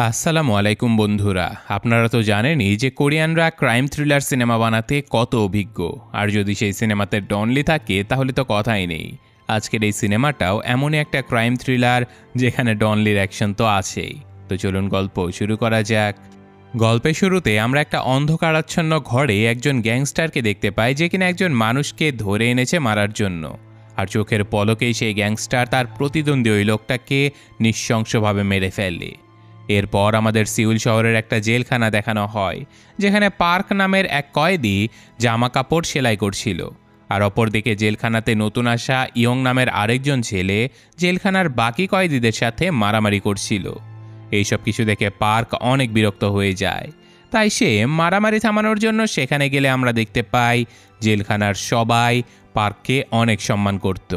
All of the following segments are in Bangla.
আসসালামু আলাইকুম বন্ধুরা, আপনারা তো জানেনই যে কোরিয়ানরা ক্রাইম থ্রিলার সিনেমা বানাতে কত অভিজ্ঞ। আর যদি সেই সিনেমাতে ডন লি থাকে তাহলে তো কথাই নেই। আজকের এই সিনেমাটাও এমনই একটা ক্রাইম থ্রিলার যেখানে ডন লির অ্যাকশন তো আছেই। তো চলুন গল্প শুরু করা যাক। গল্পের শুরুতে আমরা একটা অন্ধকারাচ্ছন্ন ঘরে একজন গ্যাংস্টারকে দেখতে পাই, যে কিনা একজন মানুষকে ধরে এনেছে মারার জন্য। আর চোখের পলকেই সেই গ্যাংস্টার তার প্রতিদ্বন্দ্বী ওই লোকটাকে নৃশংসভাবে মেরে ফেলে। এরপর আমাদের সিউল শহরের একটা জেলখানা দেখানো হয়, যেখানে পার্ক নামের এক কয়েদি জামা কাপড় সেলাই করছিল। আর অপরদিকে জেলখানাতে নতুন আসা ইয়ং নামের আরেকজন ছেলে জেলখানার বাকি কয়েদিদের সাথে মারামারি করছিল। এইসব কিছু দেখে পার্ক অনেক বিরক্ত হয়ে যায়, তাই সে মারামারি থামানোর জন্য সেখানে গেলে আমরা দেখতে পাই জেলখানার সবাই পার্ককে অনেক সম্মান করত।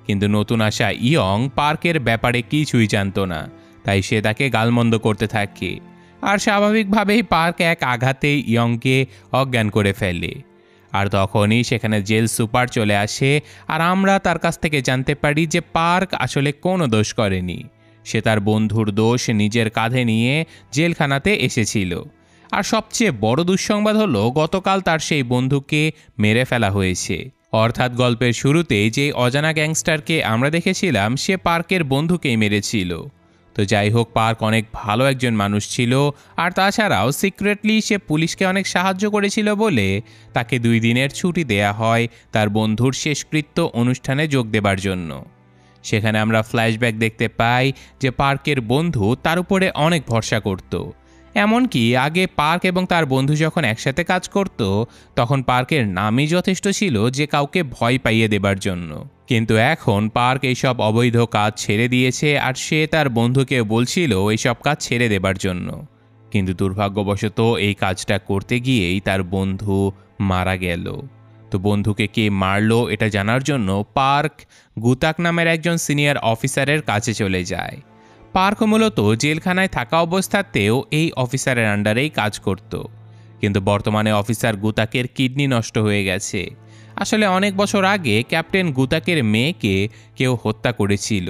কিন্তু নতুন আসা ইয়ং পার্কের ব্যাপারে কিছুই জানত না, তাই সে তাকে গালমন্দ করতে থাকে। আর স্বাভাবিকভাবেই পার্ক এক আঘাতে ইয়ংকে অজ্ঞান করে ফেলে। আর তখনই সেখানে জেল সুপার চলে আসে, আর আমরা তার কাছ থেকে জানতে পারি যে পার্ক আসলে কোনো দোষ করেনি। সে তার বন্ধুর দোষ নিজের কাঁধে নিয়ে জেলখানাতে এসেছিল। আর সবচেয়ে বড় দুঃসংবাদ হলো গতকাল তার সেই বন্ধুকে মেরে ফেলা হয়েছে। অর্থাৎ গল্পের শুরুতে যে অজানা গ্যাংস্টারকে আমরা দেখেছিলাম সে পার্কের বন্ধুকেই মেরেছিল। তো যাই হোক, পার্ক অনেক ভালো একজন মানুষ ছিল। আর তাছাড়াও সিক্রেটলি সে পুলিশকে অনেক সাহায্য করেছিল বলে তাকে 2 দিনের ছুটি দেয়া হয় তার বন্ধুর শেষকৃত্য অনুষ্ঠানে যোগ দেবার জন্য। সেখানে আমরা ফ্ল্যাশব্যাক দেখতে পাই যে পার্কের বন্ধু তার উপরে অনেক ভরসা করত। এমনকি আগে পার্ক এবং তার বন্ধু যখন একসাথে কাজ করত তখন পার্কের নামই যথেষ্ট ছিল যে কাউকে ভয় পাইয়ে দেবার জন্য। কিন্তু এখন পার্ক এইসব অবৈধ কাজ ছেড়ে দিয়েছে, আর সে তার বন্ধুকে বলছিল এইসব কাজ ছেড়ে দেবার জন্য। কিন্তু দুর্ভাগ্যবশত এই কাজটা করতে গিয়েই তার বন্ধু মারা গেল। তো বন্ধুকে কে মারলো এটা জানার জন্য পার্ক গুতাক নামের একজন সিনিয়র অফিসারের কাছে চলে যায়। পার্ক মূলত জেলখানায় থাকা অবস্থাতেও এই অফিসারের আন্ডারেই কাজ করত। কিন্তু বর্তমানে অফিসার গুতাকের কিডনি নষ্ট হয়ে গেছে। আসলে অনেক বছর আগে ক্যাপ্টেন গুতাকের মেয়েকে কেউ হত্যা করেছিল।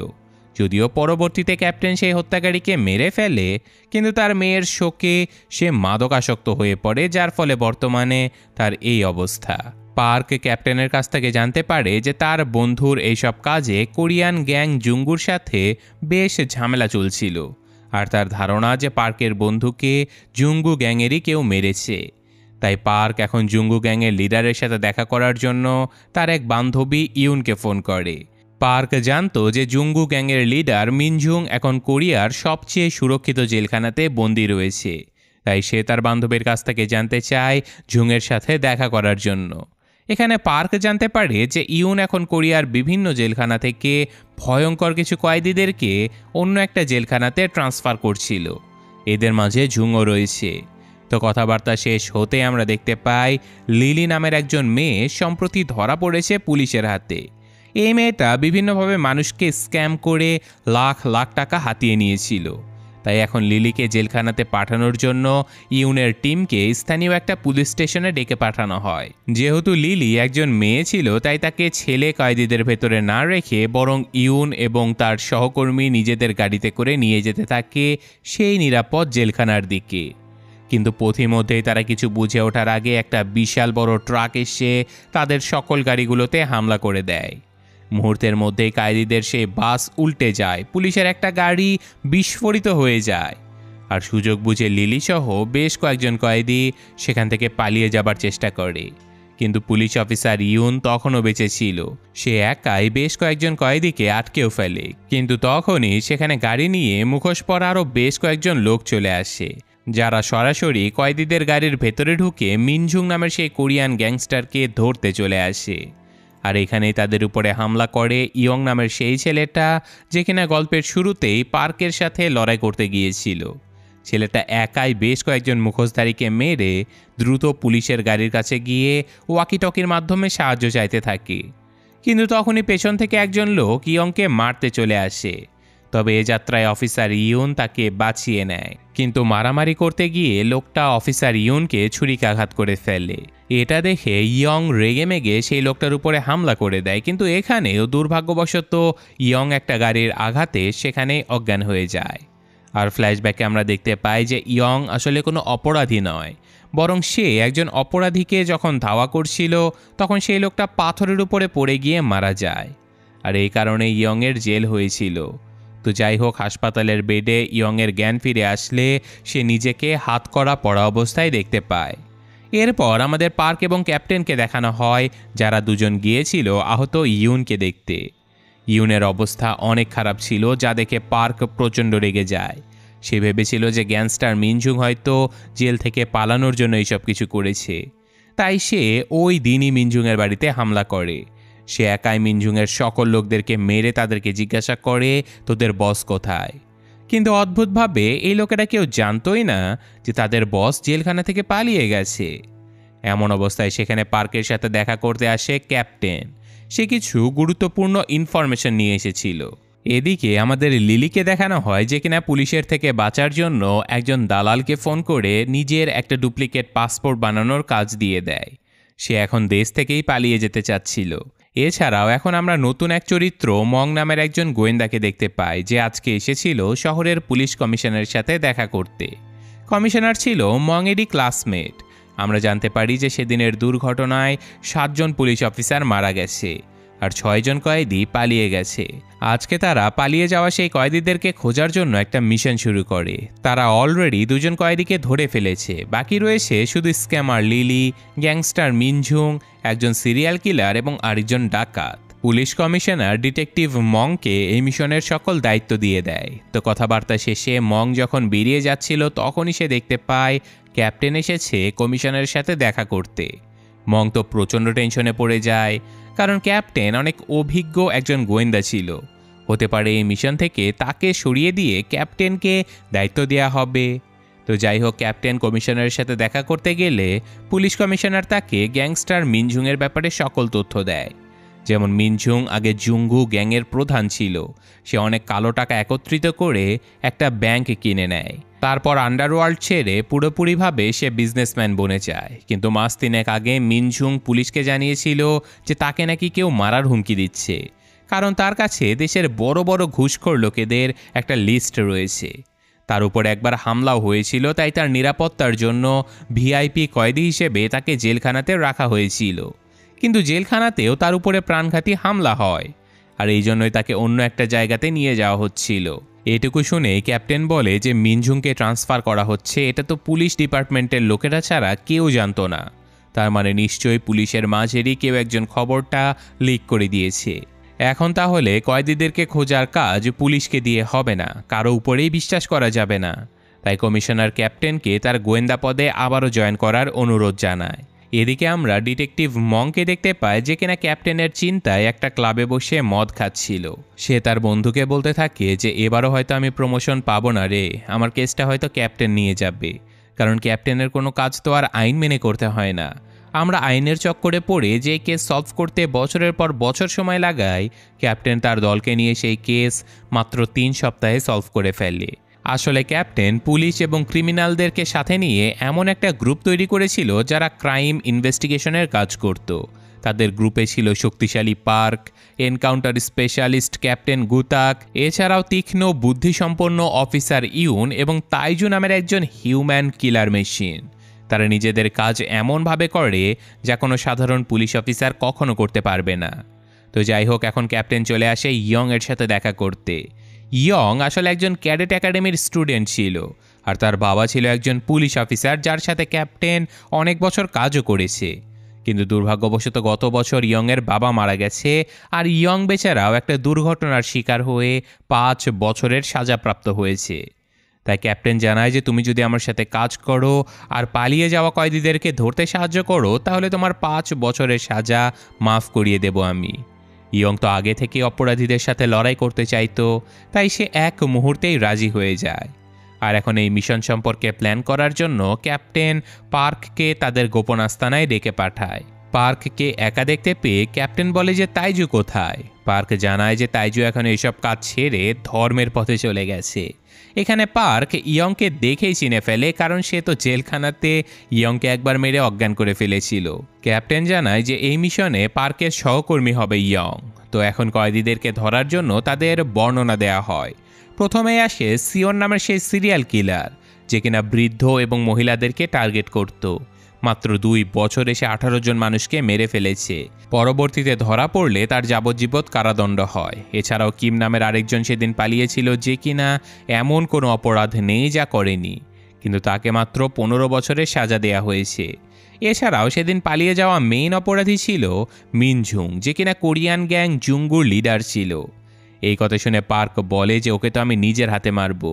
যদিও পরবর্তীতে ক্যাপ্টেন সেই হত্যাকারীকে মেরে ফেলে, কিন্তু তার মেয়ের শোকে সে মাদকাসক্ত হয়ে পড়ে, যার ফলে বর্তমানে তার এই অবস্থা। পার্ক ক্যাপ্টেনের কাছ থেকে জানতে পারে যে তার বন্ধুর এইসব কাজে কোরিয়ান গ্যাং জুঙ্গুর সাথে বেশ ঝামেলা চলছিল। আর তার ধারণা যে পার্কের বন্ধুকে জুঙ্গু গ্যাংয়েরই কেউ মেরেছে। তাই পার্ক এখন জুঙ্গু গ্যাংয়ের লিডারের সাথে দেখা করার জন্য তার এক বান্ধবী ইউনকে ফোন করে। পার্ক জানতো যে জুঙ্গু গ্যাংয়ের লিডার মিনজুং এখন কোরিয়ার সবচেয়ে সুরক্ষিত জেলখানাতে বন্দী রয়েছে। তাই সে তার বান্ধবীর কাছ থেকে জানতে চায় জুংয়ের সাথে দেখা করার জন্য। এখানে পার্ক জানতে পারে যে ইউন এখন কোরিয়ার বিভিন্ন জেলখানা থেকে ভয়ঙ্কর কিছু কয়েদিদেরকে অন্য একটা জেলখানাতে ট্রান্সফার করছিল। এদের মাঝে জুংও রয়েছে। তো কথাবার্তা শেষ হতে আমরা দেখতে পাই লিলি নামের একজন মেয়ে সম্প্রতি ধরা পড়েছে পুলিশের হাতে। এই মেয়েটা বিভিন্নভাবে মানুষকে স্ক্যাম করে লাখ লাখ টাকা হাতিয়ে নিয়েছিল। তাই এখন লিলিকে জেলখানাতে পাঠানোর জন্য ইউনের টিমকে স্থানীয় একটা পুলিশ স্টেশনে ডেকে পাঠানো হয়। যেহেতু লিলি একজন মেয়ে ছিল তাই তাকে ছেলে কয়েদিদের ভেতরে না রেখে বরং ইউন এবং তার সহকর্মী নিজেদের গাড়িতে করে নিয়ে যেতে থাকে সেই নিরাপদ জেলখানার দিকে। কিন্তু পথিমধ্যেই তারা কিছু বুঝে ওঠার আগে একটা বিশাল বড় ট্রাক এসে তাদের সকল গাড়িগুলোতে হামলা করে দেয়। মুহূর্তের মধ্যেই কয়েদিদের সেই বাস উল্টে যায়, পুলিশের একটা গাড়ি বিস্ফোরিত হয়ে যায়। আর সুযোগ বুঝে লিলি সহ বেশ কয়েকজন কয়েদি সেখান থেকে পালিয়ে যাবার চেষ্টা করে। কিন্তু পুলিশ অফিসার ইউন তখনও বেঁচে ছিল। সে একাই বেশ কয়েকজন কয়েদিকে আটকেও ফেলে। কিন্তু তখনই সেখানে গাড়ি নিয়ে মুখোশ পরা আরও বেশ কয়েকজন লোক চলে আসে, যারা সরাসরি কয়েদিদের গাড়ির ভেতরে ঢুকে মিনজুং নামের সেই কোরিয়ান গ্যাংস্টারকে ধরতে চলে আসে। আর এখানেই তাদের উপরে হামলা করে ইয়ং নামের সেই ছেলেটা, যে কিনা গল্পের শুরুতেই পার্কের সাথে লড়াই করতে গিয়েছিল। ছেলেটা একাই বেশ কয়েকজন মুখোশধারীকে মেরে দ্রুত পুলিশের গাড়ির কাছে গিয়ে ওয়াকিটকির মাধ্যমে সাহায্য চাইতে থাকে। কিন্তু তখনই পেছন থেকে একজন লোক ইয়ংকে মারতে চলে আসে। তবে এ যাত্রায় অফিসার ইউন তাকে বাঁচিয়ে নেয়, কিন্তু মারামারি করতে গিয়ে লোকটা অফিসার ইউনকে ছুরিকাঘাত করে ফেলে। এটা দেখে ইয়ং রেগেমেগে সেই লোকটার উপরে হামলা করে দেয়, কিন্তু এখানেও দুর্ভাগ্যবশত ইয়ং একটা গাড়ির আঘাতে সেখানে অজ্ঞান হয়ে যায়। আর ফ্ল্যাশব্যাকে আমরা দেখতে পাই যে ইয়ং আসলে কোনো অপরাধী নয়, বরং সে একজন অপরাধীকে যখন ধাওয়া করছিল তখন সেই লোকটা পাথরের উপরে পড়ে গিয়ে মারা যায়, আর এই কারণে ইয়ংয়ের জেল হয়েছিল। তো যাই হোক, হাসপাতালের বেডে ইয়ংয়ের জ্ঞান ফিরে আসলে সে নিজেকে হাতকড়া পড়া অবস্থায় দেখতে পায়। এরপর আমাদের পার্ক এবং ক্যাপ্টেনকে দেখানো হয়, যারা দুজন গিয়েছিল আহত ইউনকে দেখতে। ইউনের অবস্থা অনেক খারাপ ছিল, যা দেখে পার্ক প্রচণ্ড রেগে যায়। সে ভেবেছিল যে গ্যাংস্টার মিনজুং হয়তো জেল থেকে পালানোর জন্য এইসব কিছু করেছে, তাই সে ওই দিনই মিনজুংয়ের বাড়িতে হামলা করে। সে একাই মিনজুংয়ের সকল লোকদেরকে মেরে তাদেরকে জিজ্ঞাসা করে তোদের বস কোথায়। কিন্তু অদ্ভুতভাবে এই লোকেরা কেউ জানতোই না যে তাদের বস জেলখানা থেকে পালিয়ে গেছে। এমন অবস্থায় সেখানে পার্কের সাথে দেখা করতে আসে ক্যাপ্টেন। সে কিছু গুরুত্বপূর্ণ ইনফরমেশন নিয়ে এসেছিল। এদিকে আমাদের লিলিকে দেখানো হয় যে কিনা পুলিশের থেকে বাঁচার জন্য একজন দালালকে ফোন করে নিজের একটা ডুপ্লিকেট পাসপোর্ট বানানোর কাজ দিয়ে দেয়। সে এখন দেশ থেকেই পালিয়ে যেতে চাচ্ছিল। এছাড়াও এখন আমরা নতুন এক চরিত্র মং নামের একজন গোয়েন্দাকে দেখতে পাই, যে আজকে এসেছিল শহরের পুলিশ কমিশনারের সাথে দেখা করতে। কমিশনার ছিল মংয়েরই ক্লাসমেট। আমরা জানতে পারি যে সেদিনের দুর্ঘটনায় 7 জন পুলিশ অফিসার মারা গেছে আর 6 জন কয়েদি পালিয়ে গেছে। আজকে তারা পালিয়ে যাওয়া সেই কয়েদিদেরকে খোঁজার জন্য একটা মিশন শুরু করে। তারা অলরেডি 2 জন কয়েদিকে ধরে ফেলেছে, বাকি রয়েছে শুধু স্ক্যামার লিলি, গ্যাংস্টার মিনঝুং, একজন সিরিয়াল কিলার এবং আরেকজন ডাকাত। পুলিশ কমিশনার ডিটেকটিভ মংকে এই মিশনের সকল দায়িত্ব দিয়ে দেয়। তো কথাবার্তা শেষে মং যখন বেরিয়ে যাচ্ছিল তখনই সে দেখতে পায় ক্যাপ্টেন এসেছে কমিশনারের সাথে দেখা করতে। মং তো প্রচণ্ড টেনশনে পড়ে যায়, কারণ ক্যাপ্টেন অনেক অভিজ্ঞ একজন গোয়েন্দা ছিল। হতে পারে এই মিশন থেকে তাকে সরিয়ে দিয়ে ক্যাপ্টেনকে দায়িত্ব দেওয়া হবে। তো যাই হোক, ক্যাপ্টেন কমিশনারের সাথে দেখা করতে গেলে পুলিশ কমিশনার তাকে গ্যাংস্টার মিনঝুংয়ের ব্যাপারে সকল তথ্য দেয়। যেমন মিনঝুং আগে জুঙ্গু গ্যাংয়ের প্রধান ছিল। সে অনেক কালো টাকা একত্রিত করে একটা ব্যাংক কিনে নেয়। তারপর আন্ডারওয়ার্ল্ড ছেড়ে পুরোপুরিভাবে সে বিজনেসম্যান বনে যায়। কিন্তু মাস 3 আগে মিনঝুং পুলিশকে জানিয়েছিল যে তাকে নাকি কেউ মারার হুমকি দিচ্ছে, কারণ তার কাছে দেশের বড় বড় ঘুষখোর লোকেদের একটা লিস্ট রয়েছে। তার উপর একবার হামলাও হয়েছিল, তাই তার নিরাপত্তার জন্য ভিআইপি কয়েদি হিসেবে তাকে জেলখানাতে রাখা হয়েছিল। কিন্তু জেলখানাতেও তার উপরে প্রাণঘাতী হামলা হয়, আর এই জন্যই তাকে অন্য একটা জায়গাতে নিয়ে যাওয়া হচ্ছিল। এটুকু শুনে ক্যাপ্টেন বলে যে মিনঝুংকে ট্রান্সফার করা হচ্ছে, এটা তো পুলিশ ডিপার্টমেন্টের লোকেরা ছাড়া কেউ জানতো না। তার মানে নিশ্চয়ই পুলিশের মাঝেরই কেউ একজন খবরটা লিক করে দিয়েছে। এখন তাহলে কয়েদিদেরকে খোঁজার কাজ পুলিশকে দিয়ে হবে না, কারো উপরেই বিশ্বাস করা যাবে না। তাই কমিশনার ক্যাপ্টেনকে তার গোয়েন্দা পদে আবারও জয়েন করার অনুরোধ জানায়। এদিকে আমরা ডিটেকটিভ মংকে দেখতে পাই, যে কিনা ক্যাপ্টেনের চিন্তায় একটা ক্লাবে বসে মদ খাচ্ছিল। সে তার বন্ধুকে বলতে থাকে যে এবারও হয়তো আমি প্রমোশন পাবো না রে, আমার কেসটা হয়তো ক্যাপ্টেন নিয়ে যাবে, কারণ ক্যাপ্টেনের কোনো কাজ তো আর আইন মেনে করতে হয় না। আমরা আইনের চক্করে পড়ে যে কেস সলভ করতে বছরের পর বছর সময় লাগাই, ক্যাপ্টেন তার দলকে নিয়ে সেই কেস মাত্র 3 সপ্তাহে সলভ করে ফেলে। আসলে ক্যাপ্টেন পুলিশ এবং ক্রিমিনালদেরকে সাথে নিয়ে এমন একটা গ্রুপ তৈরি করেছিল যারা ক্রাইম ইনভেস্টিগেশনের কাজ করত। তাদের গ্রুপে ছিল শক্তিশালী পার্ক, এনকাউন্টার স্পেশালিস্ট ক্যাপ্টেন গুতাক, এছাড়াও তীক্ষ্ণ বুদ্ধিসম্পন্ন অফিসার ইউন এবং তাইজু নামের একজন হিউম্যান কিলার মেশিন। তারা নিজেদের কাজ এমনভাবে করে যা কোনো সাধারণ পুলিশ অফিসার কখনো করতে পারবে না। তো যাই হোক, এখন ক্যাপ্টেন চলে আসে ইয়ং এর সাথে দেখা করতে। ইয়ং আসলে একজন ক্যাডেট একাডেমির স্টুডেন্ট ছিল, আর তার বাবা ছিল একজন পুলিশ অফিসার যার সাথে ক্যাপ্টেন অনেক বছর কাজও করেছে। কিন্তু দুর্ভাগ্যবশত গত বছর ইয়ংয়ের বাবা মারা গেছে, আর ইয়ং বেচারাও একটা দুর্ঘটনার শিকার হয়ে 5 বছরের সাজাপ্রাপ্ত হয়েছে। তাই ক্যাপ্টেন জানায় যে তুমি যদি আমার সাথে কাজ করো আর পালিয়ে যাওয়া কয়েদিদেরকে ধরতে সাহায্য করো, তাহলে তোমার 5 বছরের সাজা মাফ করিয়ে দেব আমি। ইয়ং তো আগে থেকে অপরাধীদের সাথে লড়াই করতে চাইতো, তাই সে এক মুহূর্তেই রাজি হয়ে যায়। আর এখন এই মিশন সম্পর্কে প্ল্যান করার জন্য ক্যাপ্টেন পার্ককে তাদের গোপন আস্তানায় ডেকে পাঠায়। পার্ককে একা দেখতে পেয়ে ক্যাপ্টেন বলে যে তাইজু কোথায়। পার্ক জানায় যে তাইজু এখন এইসব কাজ ছেড়ে ধর্মের পথে চলে গেছে। এখানে পার্ক ইয়ংকে দেখেই চিনে ফেলে, কারণ সে তো জেলখানাতে ইয়ংকে একবার মেরে অজ্ঞান করে ফেলেছিল। ক্যাপ্টেন জানায় যে এই মিশনে পার্কের সহকর্মী হবে ইয়ং। তো এখন কয়েদিদেরকে ধরার জন্য তাদের বর্ণনা দেয়া হয়। প্রথমে আসে সিওন নামের সেই সিরিয়াল কিলার, যে কিনা বৃদ্ধ এবং মহিলাদেরকে টার্গেট করত। মাত্র 2 বছরে সে 18 জন মানুষকে মেরে ফেলেছে। পরবর্তীতে ধরা পড়লে তার যাবজ্জীবন কারাদণ্ড হয়। এছাড়াও কিম নামের আরেকজন সেদিন পালিয়েছিল, যে কিনা এমন কোনো অপরাধ নেই যা করেনি, কিন্তু তাকে মাত্র 15 বছরের সাজা দেয়া হয়েছে। এছাড়াও সেদিন পালিয়ে যাওয়া মেইন অপরাধী ছিল মিনঝুং, যে কিনা কোরিয়ান গ্যাং জুঙ্গুর লিডার ছিল। এই কথা শুনে পার্ক বলে যে ওকে তো আমি নিজের হাতে মারব।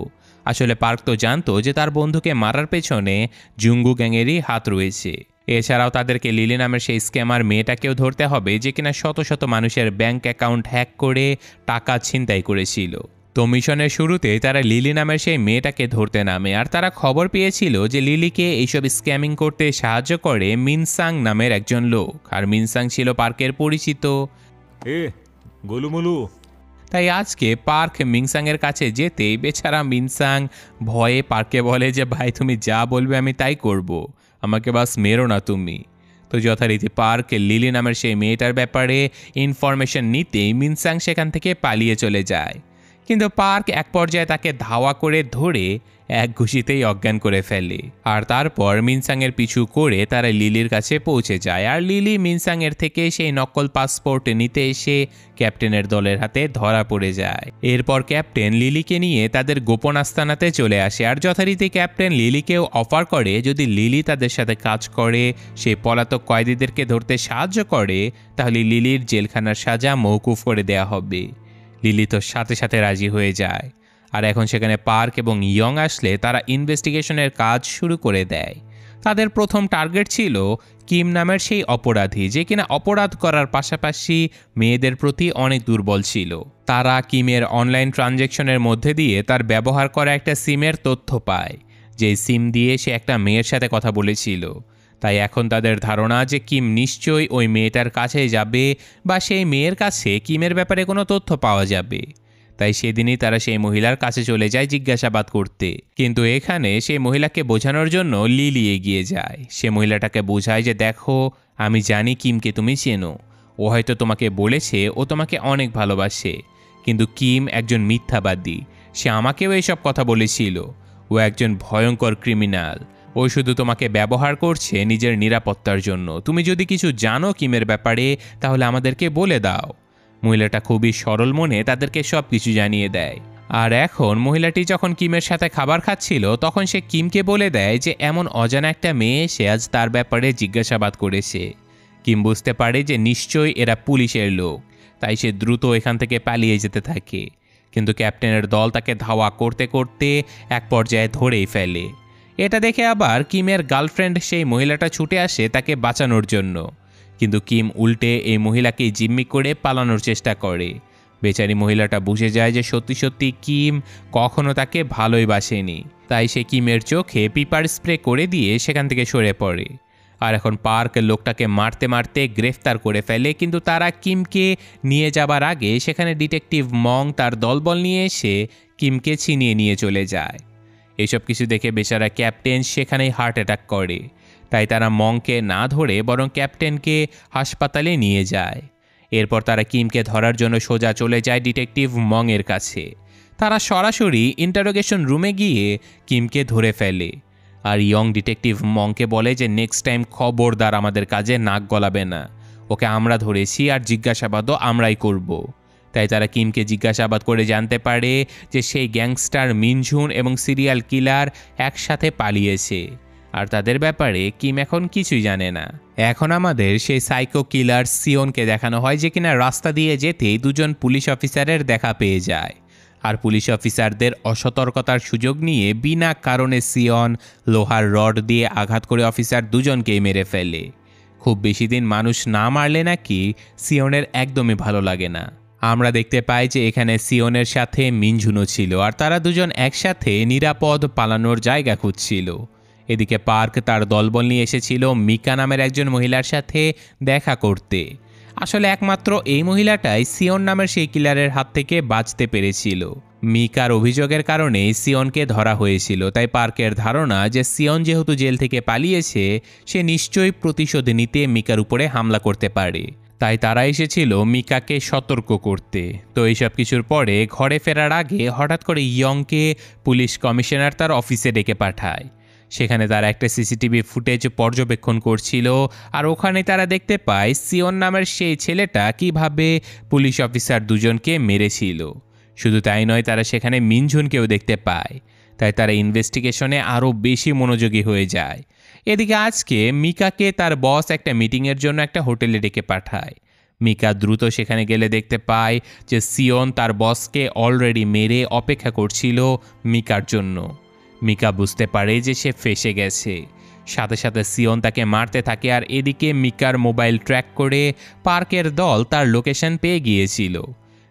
আসলে পার্ক তো জানতো যে তার বন্ধুকে মারার পেছনে জুঙ্গু গ্যাংয়েরই হাত রয়েছে। এছাড়াও তাদেরকে লিলি নামের সেই স্ক্যামার মেয়েটাকেও ধরতে হবে, যে কিনা শত শত মানুষের ব্যাংক অ্যাকাউন্ট হ্যাক করে টাকা ছিনতাই করেছিল। তো মিশনের শুরুতে তারা লিলি নামের সেই মেয়েটাকে ধরতে নামে, আর তারা খবর পেয়েছিল যে লিলিকে এইসব স্ক্যামিং করতে সাহায্য করে মিনসাং নামের একজন লোক, আর মিনসাং ছিল পার্কের পরিচিত। গোলুমুলু। তাই আজকে পার্ক মিনসাংয়ের কাছে যেতেই বেচারা মিনসাং ভয়ে পার্ককে বলে যে ভাই তুমি যা বলবে আমি তাই করব, আমাকে বাস মেরো না তুমি। তো যথারীতি পার্ক লিলি নামের সেই মেয়েটার ব্যাপারে ইনফরমেশন নিতেই মিনসাং সেখান থেকে পালিয়ে চলে যায়। কিন্তু পার্ক এক পর্যায়ে তাকে ধাওয়া করে ধরে এক ঘুষিতেই অজ্ঞান করে ফেলে। আর তারপর মিনসাংয়ের পিছু করে তারা লিলির কাছে পৌঁছে যায়, আর লিলি মিনসাংয়ের থেকে সেই নকল পাসপোর্ট নিতে এসে ক্যাপ্টেনের দলের হাতে ধরা পড়ে যায়। এরপর ক্যাপ্টেন লিলিকে নিয়ে তাদের গোপন আস্তানাতে চলে আসে, আর যথারীতি ক্যাপ্টেন লিলিকেও অফার করে যদি লিলি তাদের সাথে কাজ করে, সেই পলাতক কয়েদিদেরকে ধরতে সাহায্য করে, তাহলে লিলির জেলখানার সাজা মওকুফ করে দেয়া হবে। লিলি তো সাথে সাথে রাজি হয়ে যায়। আর এখন সেখানে পার্ক এবং ইয়ং আসলে তারা ইনভেস্টিগেশনের কাজ শুরু করে দেয়। তাদের প্রথম টার্গেট ছিল কিম নামের সেই অপরাধী, যে কিনা অপরাধ করার পাশাপাশি মেয়েদের প্রতি অনেক দুর্বল ছিল। তারা কিমের অনলাইন ট্রানজ্যাকশনের মধ্যে দিয়ে তার ব্যবহার করা একটা সিমের তথ্য পায়, যে সিম দিয়ে সে একটা মেয়ের সাথে কথা বলেছিল। তাই এখন তাদের ধারণা যে কিম নিশ্চয়ই ওই মেয়েটার কাছে যাবে, বা সেই মেয়ের কাছে কিমের ব্যাপারে কোনো তথ্য পাওয়া যাবে। তাই সেদিনই তারা সেই মহিলার কাছে চলে যায় জিজ্ঞাসাবাদ করতে। কিন্তু এখানে সেই মহিলাকে বোঝানোর জন্য লিলি এগিয়ে যায়। সে মহিলাটাকে বোঝায় যে দেখো, আমি জানি কিমকে তুমি চেনো, ও হয়তো তোমাকে বলেছে ও তোমাকে অনেক ভালোবাসে, কিন্তু কিম একজন মিথ্যাবাদী। সে আমাকেও এইসব কথা বলেছিল। ও একজন ভয়ঙ্কর ক্রিমিনাল। ও শুধু তোমাকে ব্যবহার করছে নিজের নিরাপত্তার জন্য। তুমি যদি কিছু জানো কিমের ব্যাপারে তাহলে আমাদেরকে বলে দাও। মহিলাটা খুবই সরল মনে তাদেরকে সব কিছু জানিয়ে দেয়। আর এখন মহিলাটি যখন কিমের সাথে খাবার খাচ্ছিল, তখন সে কিমকে বলে দেয় যে এমন অজানা একটা মেয়ে সে আজ তার ব্যাপারে জিজ্ঞাসাবাদ করেছে। কিম বুঝতে পারে যে নিশ্চয়ই এরা পুলিশের লোক, তাই সে দ্রুত এখান থেকে পালিয়ে যেতে থাকে। কিন্তু ক্যাপ্টেনের দল তাকে ধাওয়া করতে করতে এক পর্যায়ে ধরেই ফেলে। এটা দেখে আবার কিমের গার্লফ্রেন্ড সেই মহিলাটা ছুটে আসে তাকে বাঁচানোর জন্য, কিন্তু কিম উল্টে এই মহিলাকে জিম্মি করে পালানোর চেষ্টা করে। বেচারি মহিলাটা বুঝে যায় যে সত্যি সত্যি কিম কখনো তাকে ভালোই বাসেনি। তাই সে কিমের চোখে পিপার স্প্রে করে দিয়ে সেখান থেকে সরে পড়ে। আর এখন পার্ক লোকটাকে মারতে মারতে গ্রেফতার করে ফেলে, কিন্তু তারা কিমকে নিয়ে যাবার আগে সেখানে ডিটেকটিভ মং তার দলবল নিয়ে এসে কিমকে ছিনিয়ে নিয়ে চলে যায়। এইসব কিছু দেখে বেচারা ক্যাপ্টেন সেখানেই হার্ট অ্যাটাক করে। তাই তারা মংকে না ধরে বরং ক্যাপ্টেনকে হাসপাতালে নিয়ে যায়। এরপর তারা কিমকে ধরার জন্য সোজা চলে যায় ডিটেকটিভ মংয়ের কাছে। তারা সরাসরি ইন্টারোগেশন রুমে গিয়ে কিমকে ধরে ফেলে। আর ইয়ং ডিটেকটিভ মংকে বলে যে নেক্সট টাইম খবরদার আমাদের কাজে নাক গলাবে না, ওকে আমরা ধরেছি আর জিজ্ঞাসাবাদও আমরাই করব। তাই তারা কিমকে জিজ্ঞাসাবাদ করে জানতে পারে যে সেই গ্যাংস্টার মিনঝুন এবং সিরিয়াল কিলার একসাথে পালিয়েছে, আর তাদের ব্যাপারে কিম এখন কিছুই জানে না। এখন আমাদের সেই সাইকো কিলার সিওনকে দেখানো হয়, যে কিনা রাস্তা দিয়ে যেতেই দুজন পুলিশ অফিসারের দেখা পেয়ে যায়। আর পুলিশ অফিসারদের অসতর্কতার সুযোগ নিয়ে বিনা কারণে সিওন লোহার রড দিয়ে আঘাত করে অফিসার দুজনকেই মেরে ফেলে। খুব বেশি দিন মানুষ না মারলে নাকি সিওনের একদমই ভালো লাগে না। আমরা দেখতে পাই যে এখানে সিওনের সাথে মিনঝুনও ছিল, আর তারা দুজন একসাথে নিরাপদ পালানোর জায়গা খুঁজছিল। এদিকে পার্ক তার দলবল নিয়ে এসেছিল মিকা নামের একজন মহিলার সাথে দেখা করতে। আসলে একমাত্র এই মহিলাটাই সিয়ন নামের সেই কিলারের হাত থেকে বাঁচতে পেরেছিল। মিকার অভিযোগের কারণে সিয়নকে ধরা হয়েছিল, তাই পার্কের ধারণা যে সিয়ন যেহেতু জেল থেকে পালিয়েছে সে নিশ্চয়ই প্রতিশোধ নিতে মিকার উপরে হামলা করতে পারে। তাই তারা এসেছিল মিকাকে সতর্ক করতে। তো এইসব কিছুর পরে ঘরে ফেরার আগে হঠাৎ করে ইয়ংকে পুলিশ কমিশনার তার অফিসে ডেকে পাঠায়। সেখানে তারা একটা সিসিটিভি ফুটেজ পর্যবেক্ষণ করছিল, আর ওখানে তারা দেখতে পায় সিয়ন নামের সেই ছেলেটা কিভাবে পুলিশ অফিসার দুজনকে মেরেছিল। শুধু তাই নয়, তারা সেখানে মিনঝুনকেও দেখতে পায়। তাই তারা ইনভেস্টিগেশনে আরও বেশি মনোযোগী হয়ে যায়। এদিকে আজকে মিকাকে তার বস একটা মিটিংয়ের জন্য একটা হোটেলে ডেকে পাঠায়। মিকা দ্রুত সেখানে গেলে দেখতে পায় যে সিয়ন তার বসকে অলরেডি মেরে অপেক্ষা করছিল মিকার জন্য। মিকা বুঝতে পারে যে সে ফেঁসে গেছে। সাথে সাথে সিয়ন তাকে মারতে থাকে, আর এদিকে মিকার মোবাইল ট্র্যাক করে পার্কের দল তার লোকেশন পেয়ে গিয়েছিল।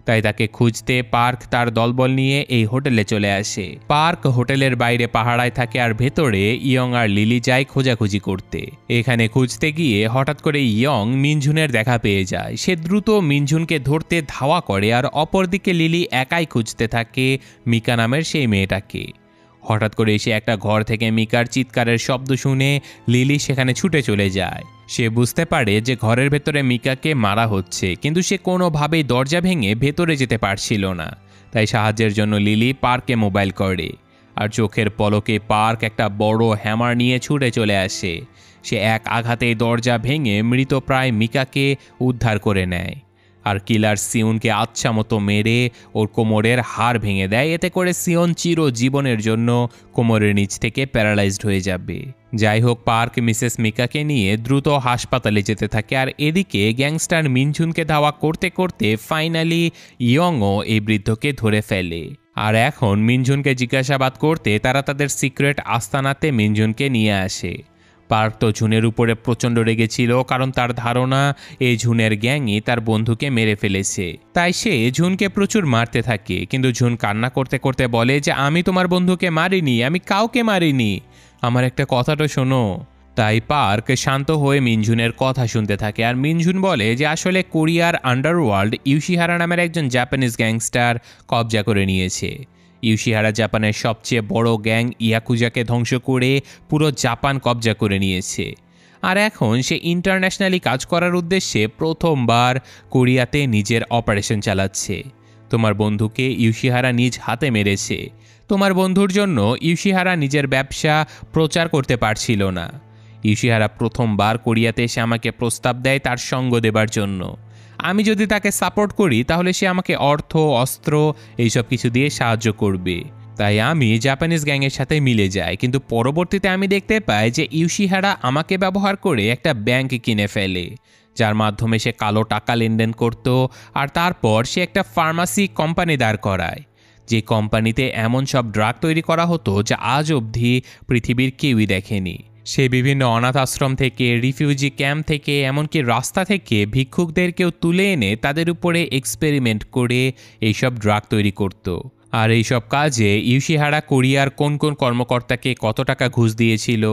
তাই তাকে খুঁজতে পার্ক তার দলবল নিয়ে এই হোটেলে চলে আসে। পার্ক হোটেলের বাইরে পাহারায় থাকে, আর ভেতরে ইয়ং আর লিলি যায় খোঁজাখুঁজি করতে। এখানে খুঁজতে গিয়ে হঠাৎ করে ইয়ং মিনঝুনের দেখা পেয়ে যায়। সে দ্রুত মিনঝুনকে ধরতে ধাওয়া করে, আর অপরদিকে লিলি একাই খুঁজতে থাকে মিকা নামের সেই মেয়েটাকে। হঠাৎ করে এসে একটা ঘর থেকে মিকার চিৎকারের শব্দ শুনে লিলি সেখানে ছুটে চলে যায়। সে বুঝতে পারে যে ঘরের ভেতরে মিকাকে মারা হচ্ছে, কিন্তু সে কোনোভাবেই দরজা ভেঙে ভেতরে যেতে পারছিল না। তাই সাহায্যের জন্য লিলি পার্কে মোবাইল করে, আর চোখের পলকে পার্ক একটা বড় হ্যামার নিয়ে ছুটে চলে আসে। সে এক আঘাতেই দরজা ভেঙে মৃতপ্রায় মিকাকে উদ্ধার করে নেয়, আর কিলার সিয়নকে আচ্ছা মতো মেরে ওর কোমরের হাড় ভেঙে দেয়। এতে করে সিয়ন চিরজীবনের জন্য কোমরের নিচ থেকে প্যারালাইজড হয়ে যাবে। যাই হোক, পার্ক মিসেস মিকাকে নিয়ে দ্রুত হাসপাতালে যেতে থাকে, আর এদিকে গ্যাংস্টার মিনঝুনকে ধাওয়া করতে করতে ফাইনালি ইয়ংও এই বৃদ্ধকে ধরে ফেলে। আর এখন মিনঝুনকে জিজ্ঞাসাবাদ করতে তারা তাদের সিক্রেট আস্তানাতে মিনঝুনকে নিয়ে আসে। পার্ক তো ঝুনের উপরে প্রচণ্ড রেগেছিল, কারণ তার ধারণা এই ঝুনের গ্যাংই তার বন্ধুকে মেরে ফেলেছে। তাই সে ঝুনকে প্রচুর মারতে থাকে, কিন্তু ঝুন কান্না করতে করতে বলে যে আমি তোমার বন্ধুকে মারিনি, আমি কাউকে মারিনি, আমার একটা কথাটা শোনো। তাই পার্ক শান্ত হয়ে মিনঝুনের কথা শুনতে থাকে, আর মিনঝুন বলে যে আসলে কোরিয়ার আন্ডারওয়ার্ল্ড ইউশিহারা নামের একজন জাপানিজ গ্যাংস্টার কবজা করে নিয়েছে। ইউশিহারা জাপানের সবচেয়ে বড় গ্যাং ইয়াকুজাকে ধ্বংস করে পুরো জাপান কবজা করে নিয়েছে, আর এখন সে ইন্টারন্যাশনালি কাজ করার উদ্দেশ্যে প্রথমবার কোরিয়াতে নিজের অপারেশন চালাচ্ছে। তোমার বন্ধুকে ইউশিহারা নিজ হাতে মেরেছে। তোমার বন্ধুর জন্য ইউশিহারা নিজের ব্যবসা প্রচার করতে পারছিল না। ইউশিহারা প্রথমবার কোরিয়াতে এসে আমাকে প্রস্তাব দেয় তার সঙ্গ দেবার জন্য। আমি যদি তাকে সাপোর্ট করি তাহলে সে আমাকে অর্থ, অস্ত্র এইসব কিছু দিয়ে সাহায্য করবে। তাই আমি জাপানিজ গ্যাংয়ের সাথে মিলে যাই, কিন্তু পরবর্তীতে আমি দেখতে পাই যে ইউশিহারা আমাকে ব্যবহার করে একটা ব্যাংক কিনে ফেলে, যার মাধ্যমে সে কালো টাকা লেনদেন করত। আর তারপর সে একটা ফার্মাসি কোম্পানি দাঁড় করায়, যে কোম্পানিতে এমন সব ড্রাগ তৈরি করা হতো যা আজ অবধি পৃথিবীর কেউই দেখেনি। সে বিভিন্ন অনাথ আশ্রম থেকে, রিফিউজি ক্যাম্প থেকে, এমনকি রাস্তা থেকে ভিক্ষুকদেরকেও তুলে এনে তাদের উপরে এক্সপেরিমেন্ট করে এইসব ড্রাগ তৈরি করত। আর এইসব কাজে ইউশিহারা কোরিয়ার কোন কোন কর্মকর্তাকে কত টাকা ঘুষ দিয়েছিল,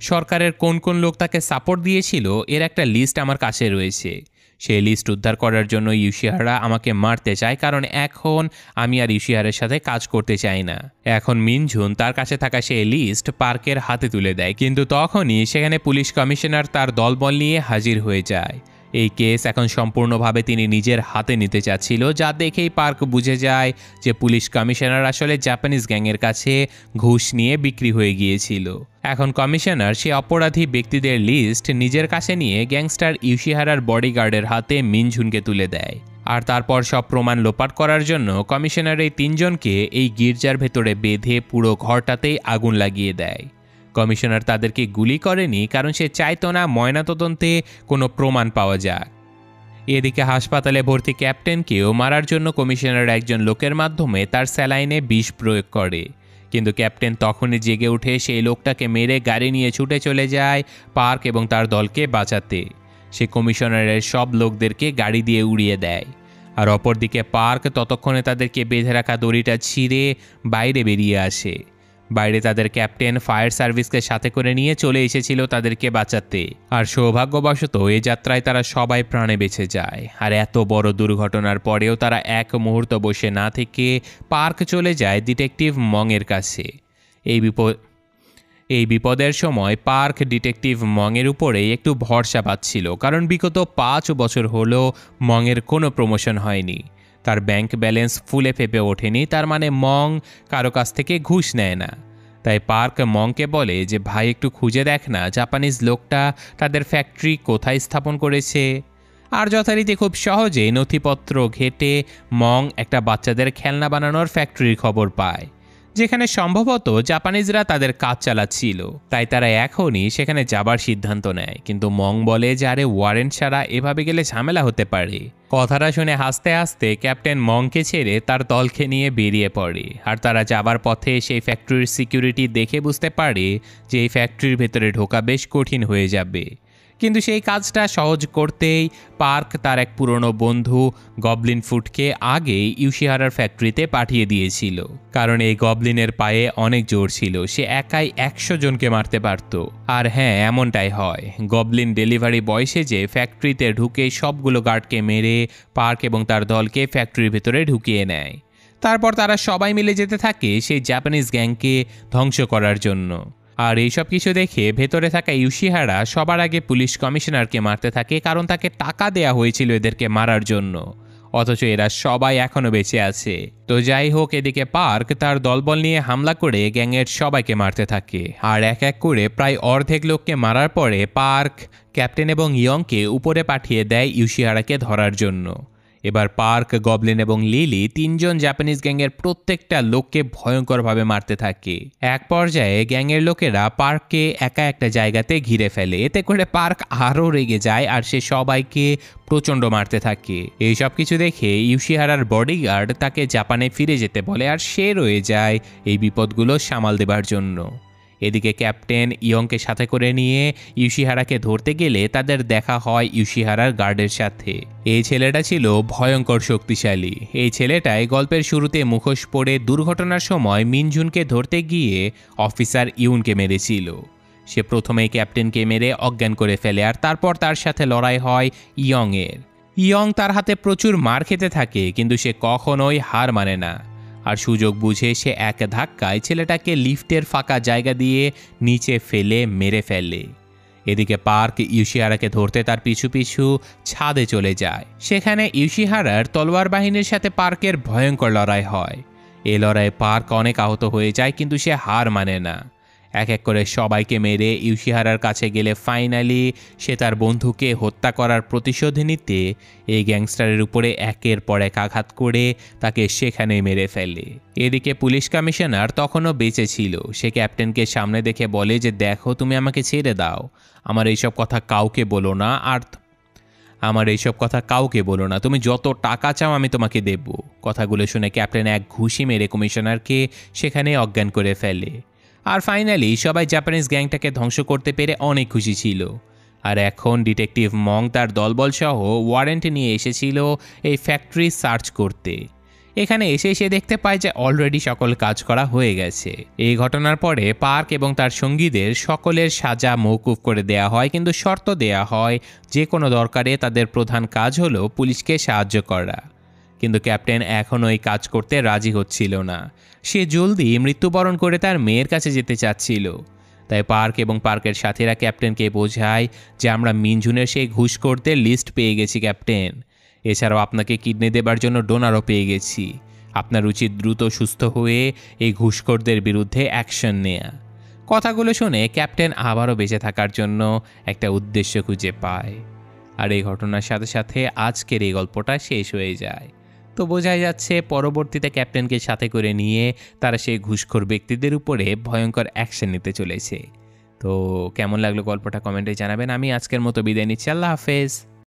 সরকারের কোন কোন লোক তাকে সাপোর্ট দিয়েছিল, এর একটা লিস্ট আমার কাছে রয়েছে। সেই লিস্ট উদ্ধার করার জন্য ইউশিহারা আমাকে মারতে চায়, কারণ এখন আমি আর ইউশিহারের সাথে কাজ করতে চাই না। এখন মিনঝুন তার কাছে থাকা সেই লিস্ট পার্কের হাতে তুলে দেয়, কিন্তু তখনই সেখানে পুলিশ কমিশনার তার দলবল নিয়ে হাজির হয়ে যায়। এই কেস এখন সম্পূর্ণভাবে তিনি নিজের হাতে নিতে চাচ্ছিল, যা দেখেই পার্ক বুঝে যায় যে পুলিশ কমিশনার আসলে জাপানিজ গ্যাংয়ের কাছে ঘুষ নিয়ে বিক্রি হয়ে গিয়েছিল। এখন কমিশনার সে অপরাধী ব্যক্তিদের লিস্ট নিজের কাছে নিয়ে গ্যাংস্টার ইউশিহারার বডিগার্ডের হাতে মিনঝুনকে তুলে দেয়। আর তারপর সব প্রমাণ লোপাট করার জন্য কমিশনার এই তিনজনকে এই গির্জার ভেতরে বেঁধে পুরো ঘরটাতেই আগুন লাগিয়ে দেয়। কমিশনার তাদেরকে গুলি করেনি, কারণ সে চাইতো না ময়নাতদন্তে কোনো প্রমাণ পাওয়া যাক। এদিকে হাসপাতালে ভর্তি ক্যাপ্টেনকেও মারার জন্য কমিশনার একজন লোকের মাধ্যমে তার স্যালাইনে বিষ প্রয়োগ করে, কিন্তু ক্যাপ্টেন তখনই জেগে উঠে সেই লোকটাকে মেরে গাড়ি নিয়ে ছুটে চলে যায় পার্ক এবং তার দলকে বাঁচাতে। সে কমিশনারের সব লোকদেরকে গাড়ি দিয়ে উড়িয়ে দেয়, আর অপরদিকে পার্ক ততক্ষণে তাদেরকে বেঁধে রাখা দড়িটা ছিঁড়ে বাইরে বেরিয়ে আসে। বাইরে তাদের ক্যাপ্টেন ফায়ার সার্ভিসকে সাথে করে নিয়ে চলে এসেছিল তাদেরকে বাঁচাতে। আর সৌভাগ্যবশত এই যাত্রায় তারা সবাই প্রাণে বেঁচে যায়। আর এত বড় দুর্ঘটনার পরেও তারা এক মুহূর্ত বসে না থেকে পার্ক চলে যায় ডিটেকটিভ মংয়ের কাছে। এই বিপদের সময় পার্ক ডিটেকটিভ মংয়ের উপরে একটু ভরসা পাচ্ছিল, কারণ বিগত 5 বছর হলো মংয়ের কোনো প্রমোশন হয়নি। তার ব্যাংক ব্যালেন্স ফুলে ফেপে ওঠেনি, তার মানে মং কারো কাছ থেকে ঘুষ নেয় না। তাই পার্ক মংকে বলে যে ভাই একটু খুঁজে দেখ না জাপানিজ লোকটা তাদের ফ্যাক্টরি কোথায় স্থাপন করেছে। আর যথারীতি খুব সহজেই নথিপত্র ঘেটে মং একটা বাচ্চাদের খেলনা বানানোর ফ্যাক্টরির খবর পায়, যেখানে সম্ভবত জাপানিজরা তাদের কাজ চালাচ্ছিল। তাই তারা এখনই সেখানে যাবার সিদ্ধান্ত নেয়, কিন্তু মং বলে যে আরে ওয়ারেন্ট ছাড়া এভাবে গেলে ঝামেলা হতে পারে। কথাটা শুনে হাসতে হাসতে ক্যাপ্টেন মংকে ছেড়ে তার দলকে নিয়ে বেরিয়ে পড়ে। আর তারা যাবার পথে সেই ফ্যাক্টরির সিকিউরিটি দেখে বুঝতে পারে যে এই ফ্যাক্টরির ভেতরে ঢোকা বেশ কঠিন হয়ে যাবে। কিন্তু সেই কাজটা সহজ করতেই পার্ক তার এক পুরনো বন্ধু গবলিন ফুটকে আগেই ইউশিহারার ফ্যাক্টরিতে পাঠিয়ে দিয়েছিল, কারণ এই গবলিনের পায়ে অনেক জোর ছিল, সে একাই 100 জনকে মারতে পারত। আর হ্যাঁ, এমনটাই হয়। গবলিন ডেলিভারি বয় সেজে ফ্যাক্টরিতে ঢুকে সবগুলো গার্ডকে মেরে পার্ক এবং তার দলকে ফ্যাক্টরির ভেতরে ঢুকিয়ে নেয়। তারপর তারা সবাই মিলে যেতে থাকে সেই জাপানিজ গ্যাংকে ধ্বংস করার জন্য। আর এইসব কিছু দেখে ভেতরে থাকা ইউশিহারা সবার আগে পুলিশ কমিশনারকে মারতে থাকে, কারণ তাকে টাকা দেয়া হয়েছিল এদেরকে মারার জন্য। অথচ এরা সবাই এখনও বেঁচে আছে। তো যাই হোক, এদিকে পার্ক তার দলবল নিয়ে হামলা করে গ্যাংয়ের সবাইকে মারতে থাকে। আর এক এক করে প্রায় অর্ধেক লোককে মারার পরে পার্ক ক্যাপ্টেন এবং ইয়ংকে উপরে পাঠিয়ে দেয় ইউশিহারাকে ধরার জন্য। এবার পার্ক, গবলিন এবং লিলি 3 জন জাপানিজ গ্যাংয়ের প্রত্যেকটা লোককে ভয়ঙ্করভাবে মারতে থাকে। এক পর্যায়ে গ্যাংয়ের লোকেরা পার্ককে একা একটা জায়গাতে ঘিরে ফেলে। এতে করে পার্ক আরও রেগে যায় আর সে সবাইকে প্রচণ্ড মারতে থাকে। এইসব কিছু দেখে ইউশিহারার বডিগার্ড তাকে জাপানে ফিরে যেতে বলে, আর সে রয়ে যায় এই বিপদগুলো সামাল দেবার জন্য। এদিকে ক্যাপ্টেন ইয়ংকে সাথে করে নিয়ে ইউশিহারাকে ধরতে গেলে তাদের দেখা হয় ইউশিহারার গার্ডের সাথে। এই ছেলেটা ছিল ভয়ঙ্কর শক্তিশালী। এই ছেলেটাই গল্পের শুরুতে মুখোশ পরে দুর্ঘটনার সময় মিনজুনকে ধরতে গিয়ে অফিসার ইউনকে মেরেছিল। সে প্রথমেই ক্যাপ্টেনকে মেরে অজ্ঞান করে ফেলে, আর তারপর তার সাথে লড়াই হয় ইয়ংয়ের। ইয়ং তার হাতে প্রচুর মার খেতে থাকে, কিন্তু সে কখনোই হার মানে না। আর সুযোগ বুঝে সে এক ধাক্কায় ছেলেটাকে লিফটের ফাঁকা জায়গা দিয়ে নিচে ফেলে মেরে ফেলে। এদিকে পার্ক ইউশিহারাকে ধরতে তার পিছু পিছু ছাদে চলে যায়। সেখানে ইউশিহারার তলোয়ার বাহিনীর সাথে পার্কের ভয়ঙ্কর লড়াই হয়। এই লড়াইয়ে পার্ক অনেক আহত হয়ে যায়, কিন্তু সে হার মানে না। এক এক করে সবাইকে মেরে ইউশিহারার কাছে গেলে ফাইনালি সে তার বন্ধুকে হত্যা করার প্রতিশোধ নিতে এই গ্যাংস্টারের উপরে একের পর এক আঘাত করে তাকে সেখানেই মেরে ফেলে। এদিকে পুলিশ কমিশনার তখনও বেঁচে ছিল। সে ক্যাপ্টেনকে সামনে দেখে বলে যে দেখো, তুমি আমাকে ছেড়ে দাও, আমার এইসব কথা কাউকে বলো না, তুমি যত টাকা চাও আমি তোমাকে দেব। কথাগুলো শুনে ক্যাপ্টেন এক ঘুষি মেরে কমিশনারকে সেখানে অজ্ঞান করে ফেলে। আর ফাইনালি সবাই জাপানিজ গ্যাংটাকে ধ্বংস করতে পেরে অনেক খুশি ছিল। আর এখন ডিটেকটিভ মং তার দলবল সহ ওয়ারেন্ট নিয়ে এসেছিল এই ফ্যাক্টরি সার্চ করতে। এখানে এসে সে দেখতে পায় যে অলরেডি সকল কাজ করা হয়ে গেছে। এই ঘটনার পরে পার্ক এবং তার সঙ্গীদের সকলের সাজা মওকুফ করে দেয়া হয়, কিন্তু শর্ত দেয়া হয় যে কোনো দরকারে তাদের প্রধান কাজ হলো পুলিশকে সাহায্য করা। কিন্তু ক্যাপ্টেন এখনও এই কাজ করতে রাজি হচ্ছিল না। সে জলদি মৃত্যুবরণ করে তার মেয়ের কাছে যেতে চাচ্ছিল। তাই পার্ক এবং পার্কের সাথীরা ক্যাপ্টেনকে বোঝায় যে আমরা মিনজুনের সেই ঘুষখোরদের লিস্ট পেয়ে গেছি ক্যাপ্টেন। এছাড়াও আপনাকে কিডনি দেবার জন্য ডোনারও পেয়ে গেছি। আপনার উচিত দ্রুত সুস্থ হয়ে এই ঘুষখোরদের বিরুদ্ধে অ্যাকশন নেয়া। কথাগুলো শুনে ক্যাপ্টেন আবারও বেঁচে থাকার জন্য একটা উদ্দেশ্য খুঁজে পায়। আর এই ঘটনার সাথে সাথে আজকের এই গল্পটা শেষ হয়ে যায়। তো বোঝাই যাচ্ছে পরবর্তীতে ক্যাপ্টেনকে সাথে করে নিয়ে তারা সেই ঘুষখোর ব্যক্তিদের উপরে ভয়ঙ্কর অ্যাকশন নিতে চলেছে। তো কেমন লাগলো গল্পটা কমেন্টে জানাবেন। আমি আজকের মতো বিদায় নিচ্ছি। আল্লাহ হাফেজ।